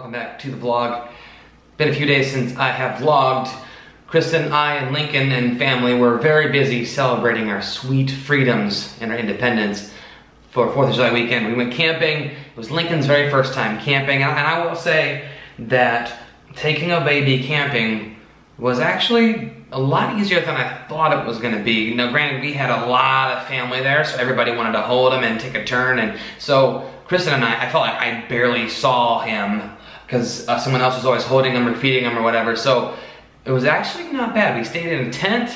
welcome back to the vlog. Been a few days since I have vlogged. Kristen, I, and Lincoln and family were very busy celebrating our sweet freedoms and our independence for 4th of July weekend. We went camping. It was Lincoln's very first time camping, and I will say that taking a baby camping was actually a lot easier than I thought it was gonna be. Now granted, we had a lot of family there, so everybody wanted to hold him and take a turn, and so Kristen and I felt like I barely saw him because someone else was always holding him or feeding him or whatever, so it was actually not bad. We stayed in a tent,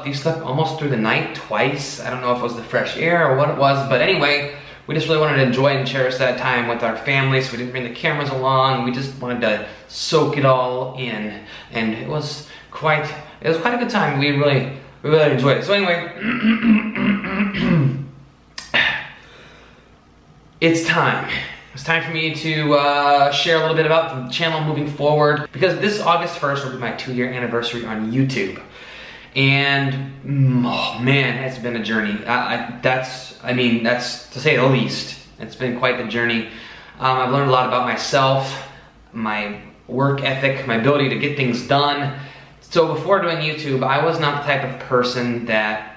we slept almost through the night twice. I don't know if it was the fresh air or what it was, but anyway, we just really wanted to enjoy and cherish that time with our family, so we didn't bring the cameras along. We just wanted to soak it all in, and it was quite a good time. We really enjoyed it. So anyway, it's time. It's time for me to share a little bit about the channel moving forward, because this August 1st will be my 2-year anniversary on YouTube. And oh man, it's been a journey. That's to say the least. It's been quite the journey. I've learned a lot about myself, my work ethic, my ability to get things done. So before doing YouTube, I was not the type of person that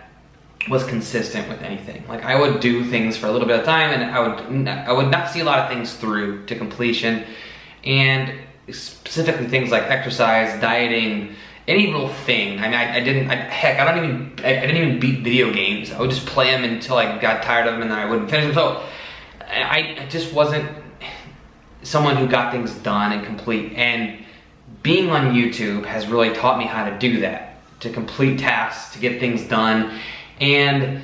was consistent with anything. Like, I would do things for a little bit of time, and I would not see a lot of things through to completion. And specifically things like exercise, dieting, any little thing. I mean, I didn't even beat video games. I would just play them until I got tired of them, and then I wouldn't finish them. So I just wasn't someone who got things done and complete. And being on YouTube has really taught me how to do that, to complete tasks, to get things done. And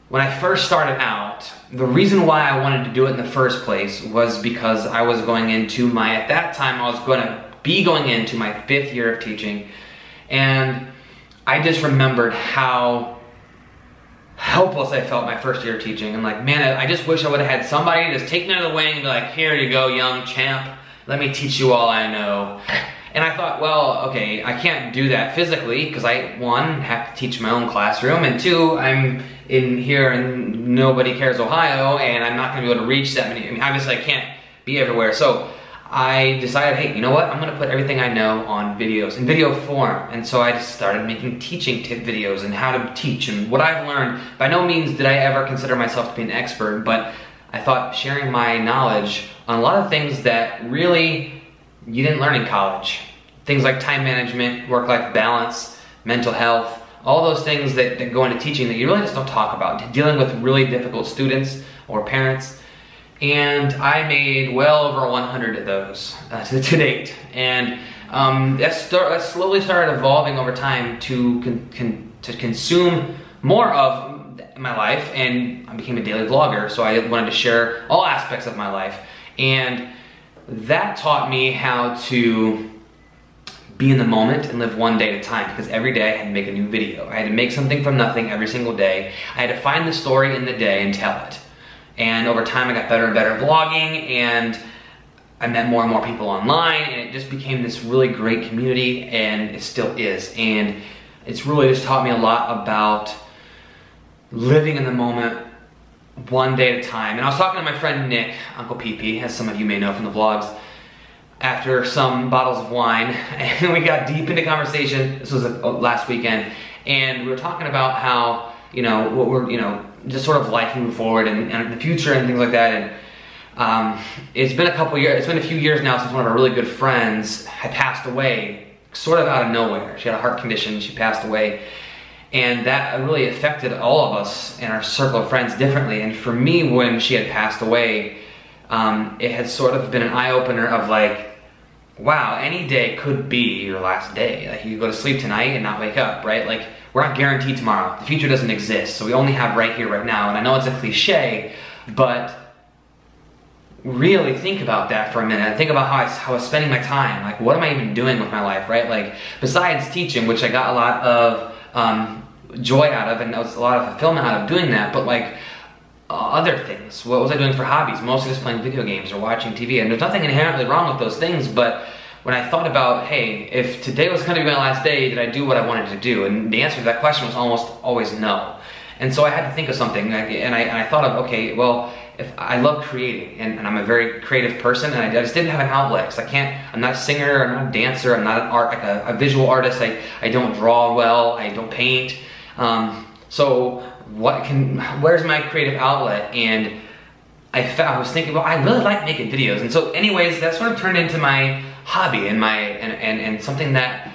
when I first started out, the reason why I wanted to do it in the first place was because I was going into at that time I was going to be going into my 5th year of teaching. And I just remembered how helpless I felt my first year of teaching. I'm like, man, I just wish I would have had somebody just take me under the wing and be like, here you go, young champ, let me teach you all I know. And I thought, well, okay, I can't do that physically because I, 1, have to teach my own classroom, and 2, I'm in here in Nobody Cares, Ohio, and I'm not gonna be able to reach that many. I mean, obviously I can't be everywhere. So I decided, hey, you know what? I'm gonna put everything I know on videos, in video form. And so I just started making teaching tip videos and how to teach and what I've learned. By no means did I ever consider myself to be an expert, but I thought sharing my knowledge on a lot of things that really you didn't learn in college. Things like time management, work-life balance, mental health, all those things that go into teaching that you really just don't talk about. Dealing with really difficult students or parents. And I made well over 100 of those to date. And that slowly started evolving over time to consume more of my life, and I became a daily vlogger, so I wanted to share all aspects of my life. And that taught me how to be in the moment and live one day at a time, because every day I had to make a new video. I had to make something from nothing every single day. I had to find the story in the day and tell it. And over time I got better and better at vlogging, and I met more and more people online, and it just became this really great community, and it still is. And it's really just taught me a lot about living in the moment, one day at a time. And I was talking to my friend Nick, Uncle PP, as some of you may know from the vlogs, after some bottles of wine, and we got deep into conversation. This was last weekend, and we were talking about how, what we're, just sort of life moving forward and the future and things like that. And it's been a few years now since one of our really good friends had passed away, sort of out of nowhere. She had a heart condition, she passed away. And that really affected all of us in our circle of friends differently. And for me, when she had passed away, it had sort of been an eye-opener of like, wow, any day could be your last day. Like, you go to sleep tonight and not wake up, right? Like, we're not guaranteed tomorrow. The future doesn't exist, so we only have right here, right now. And I know it's a cliche, but really think about that for a minute. Think about how I was spending my time. Like, what am I even doing with my life, right? Like, besides teaching, which I got a lot of joy out of, and there was a lot of fulfillment out of doing that, but like other things. What was I doing for hobbies? Mostly just playing video games or watching TV, and there's nothing inherently wrong with those things, but when I thought about, hey, if today was going to be my last day, did I do what I wanted to do? And the answer to that question was almost always no. And so I had to think of something, and I thought of, okay, well, if I love creating, and I'm a very creative person, and I just didn't have an outlet, because I'm not a singer, I'm not a dancer, I'm not a visual artist, I don't draw well, I don't paint. So where's my creative outlet? And I was thinking, well, I really like making videos. And so anyways, that sort of turned into my hobby and something that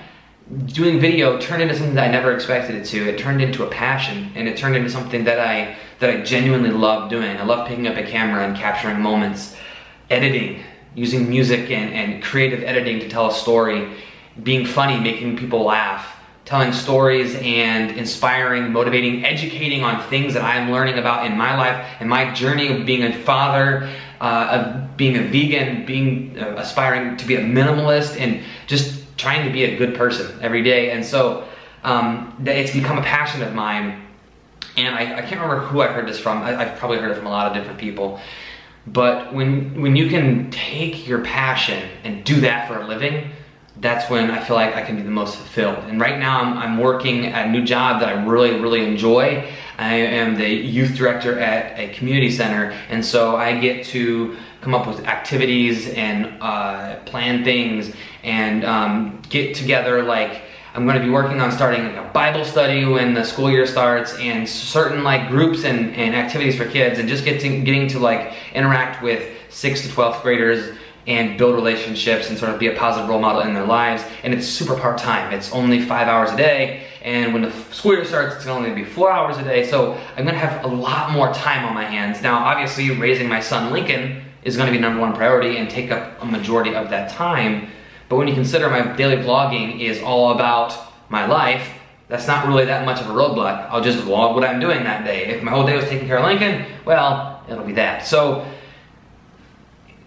doing video turned into something that I never expected it to. It turned into a passion, and it turned into something that I genuinely love doing. I love picking up a camera and capturing moments, editing, using music and creative editing to tell a story, being funny, making people laugh, telling stories and inspiring, motivating, educating on things that I'm learning about in my life and my journey of being a father, of being a vegan, aspiring to be a minimalist, and just trying to be a good person every day. And so it's become a passion of mine. And I can't remember who I heard this from. I've probably heard it from a lot of different people. But when you can take your passion and do that for a living, that's when I feel like I can be the most fulfilled. And right now I'm working at a new job that I really, really enjoy. I am the youth director at a community center, and so I get to come up with activities and plan things and get together. Like, I'm going to be working on starting like a Bible study when the school year starts, and certain like groups and activities for kids, and just getting to like interact with 6th to 12th graders and build relationships and sort of be a positive role model in their lives. And it's super part-time. It's only 5 hours a day, and when the school year starts, it's gonna only be 4 hours a day. So I'm gonna have a lot more time on my hands. Now, obviously, raising my son Lincoln is gonna be #1 priority and take up a majority of that time. But when you consider my daily vlogging is all about my life, that's not really that much of a roadblock. I'll just vlog what I'm doing that day. If my whole day was taking care of Lincoln, well, it'll be that. So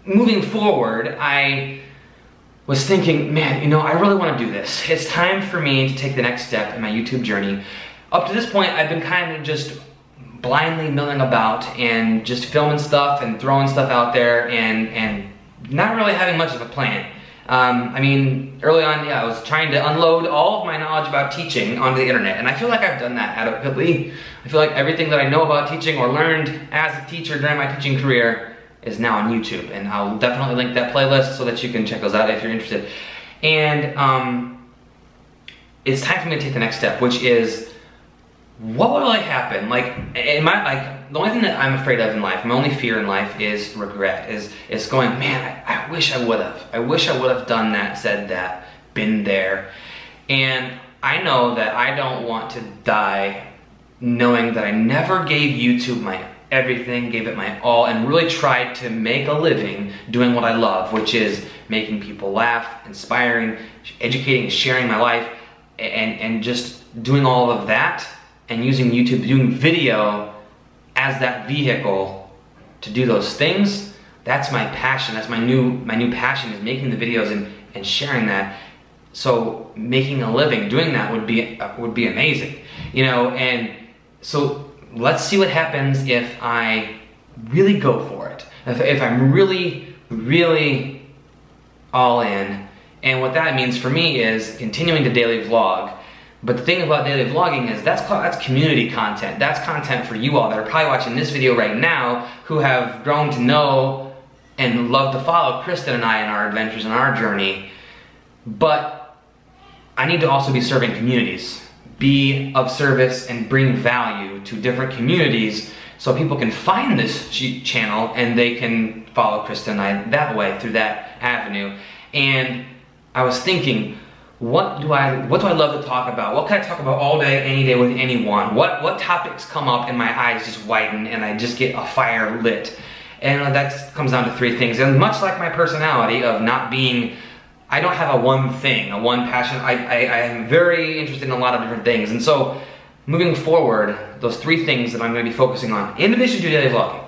moving forward, I was thinking, man, you know, I really want to do this. It's time for me to take the next step in my YouTube journey. Up to this point, I've been kind of just blindly milling about and just filming stuff and throwing stuff out there and not really having much of a plan. I mean, early on, yeah, I was trying to unload all of my knowledge about teaching onto the internet, and I feel like I've done that adequately. I feel like everything that I know about teaching or learned as a teacher during my teaching career is now on YouTube, and I'll definitely link that playlist so that you can check those out if you're interested. And it's time for me to take the next step, which is, what will happen? Like, the only thing that I'm afraid of in life, my only fear in life is regret, is going, man, I wish I would have. I wish I would have done that, said that, been there. And I know that I don't want to die knowing that I never gave YouTube my everything, gave it my all, and really tried to make a living doing what I love, which is making people laugh, inspiring, educating, sharing my life, and just doing all of that, and using YouTube, doing video as that vehicle to do those things. That's my passion. That's my new passion, is making the videos and sharing that. So making a living doing that would be amazing, you know. And so let's see what happens if I really go for it. If I'm really, really all in. And what that means for me is continuing to daily vlog. But the thing about daily vlogging is that's community content. That's content for you all that are probably watching this video right now, who have grown to know and love to follow Kristen and I in our adventures and our journey. But I need to also be serving communities, be of service and bring value to different communities so people can find this channel and they can follow Kristen and I that way, through that avenue. And I was thinking, what do I love to talk about? What can I talk about all day, any day with anyone? What topics come up and my eyes just widen and I just get a fire lit? And that comes down to 3 things. And much like my personality of not being, I don't have a one thing, a one passion. I am very interested in a lot of different things. And so moving forward, those 3 things that I'm going to be focusing on, in addition to daily vlogging: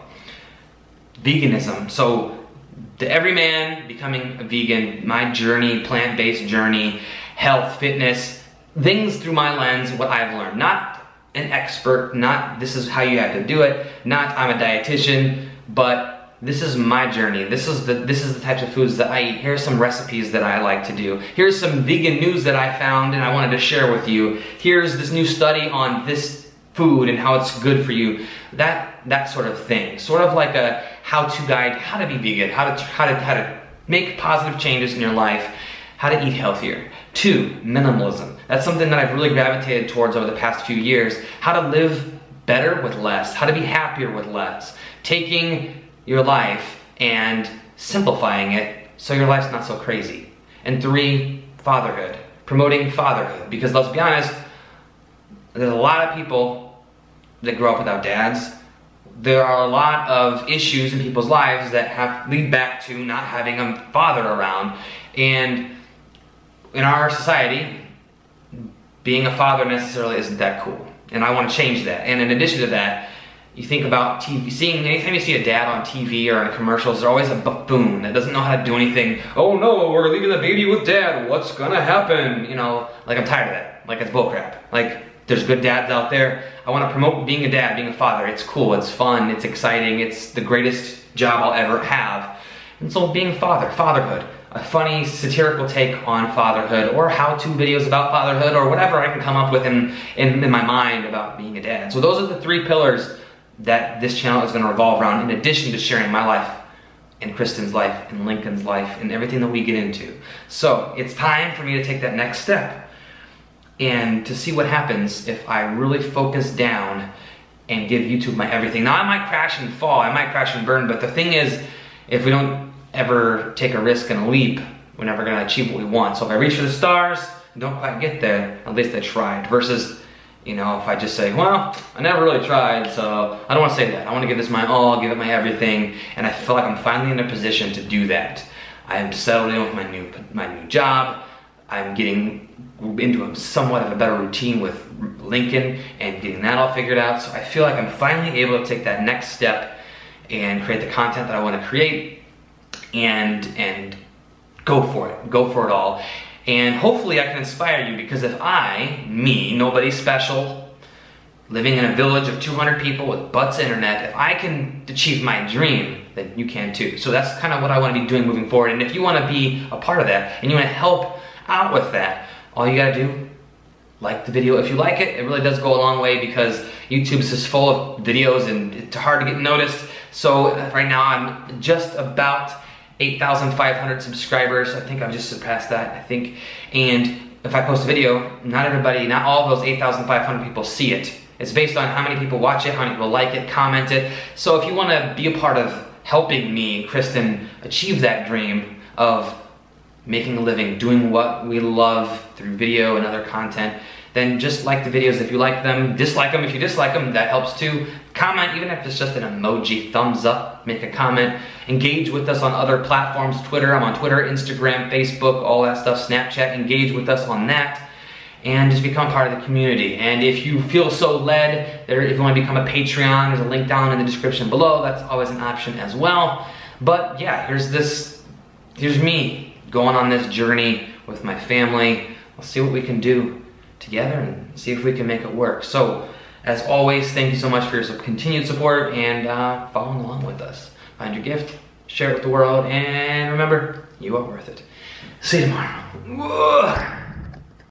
veganism. So the everyman becoming a vegan, my journey, plant-based journey, health, fitness, things through my lens, what I've learned. Not an expert, not this is how you have to do it, not I'm a dietitian, but this is my journey. This is the types of foods that I eat. Here's some recipes that I like to do. Here's some vegan news that I found and I wanted to share with you. Here's this new study on this food and how it's good for you, that sort of thing. Sort of like a how-to guide, how to be vegan, how to make positive changes in your life, how to eat healthier. 2, minimalism. That's something that I've really gravitated towards over the past few years. How to live better with less, how to be happier with less. Taking your life and simplifying it so your life's not so crazy. And 3, fatherhood. Promoting fatherhood. Because let's be honest, there's a lot of people that grow up without dads. There are a lot of issues in people's lives that lead back to not having a father around. And in our society, being a father necessarily isn't that cool. And I want to change that. And in addition to that, you think about TV, anytime you see a dad on TV or in commercials, there's always a buffoon that doesn't know how to do anything. Oh no, we're leaving the baby with dad, what's gonna happen? You know, like I'm tired of that. Like it's bullcrap. Like there's good dads out there. I want to promote being a dad, being a father. It's cool, it's fun, it's exciting, it's the greatest job I'll ever have. And so being a father, fatherhood, a funny satirical take on fatherhood, or how-to videos about fatherhood, or whatever I can come up with in my mind about being a dad. So those are the 3 pillars that this channel is going to revolve around, in addition to sharing my life and Kristen's life and Lincoln's life and everything that we get into. So it's time for me to take that next step and to see what happens if I really focus down and give YouTube my everything. Now I might crash and fall, I might crash and burn, but the thing is, if we don't ever take a risk and a leap, we're never going to achieve what we want. So if I reach for the stars and don't quite get there, at least I tried. Versus, you know, if I just say, well, I never really tried, so I don't want to say that. I want to give this my all, give it my everything, and I feel like I'm finally in a position to do that. I am settled in with my new job. I'm getting into somewhat of a better routine with Lincoln and getting that all figured out. So I feel like I'm finally able to take that next step and create the content that I want to create and go for it all. And hopefully I can inspire you, because if me, nobody special, living in a village of 200 people with butts internet, if I can achieve my dream, then you can too. So that's kind of what I want to be doing moving forward. And if you want to be a part of that and you want to help out with that, all you gotta do, like the video. If you like it, it really does go a long way, because YouTube's just full of videos and it's hard to get noticed. So right now I'm just about 8,500 subscribers. I think I've just surpassed that, I think. And if I post a video, not all of those 8,500 people see it. It's based on how many people watch it, how many people like it, comment it. So if you want to be a part of helping me and Kristen achieve that dream of making a living, doing what we love through video and other content, then just like the videos if you like them, dislike them if you dislike them, that helps too. Comment, even if it's just an emoji, thumbs up, make a comment. Engage with us on other platforms, Twitter, I'm on Twitter, Instagram, Facebook, all that stuff, Snapchat, engage with us on that. And just become part of the community. And if you feel so led, if you want to become a Patreon, there's a link down in the description below, that's always an option as well. But yeah, here's me going on this journey with my family. We'll see what we can do together and see if we can make it work. So, as always, thank you so much for your continued support and following along with us. Find your gift, share it with the world, and remember, you are worth it. See you tomorrow. Whoa.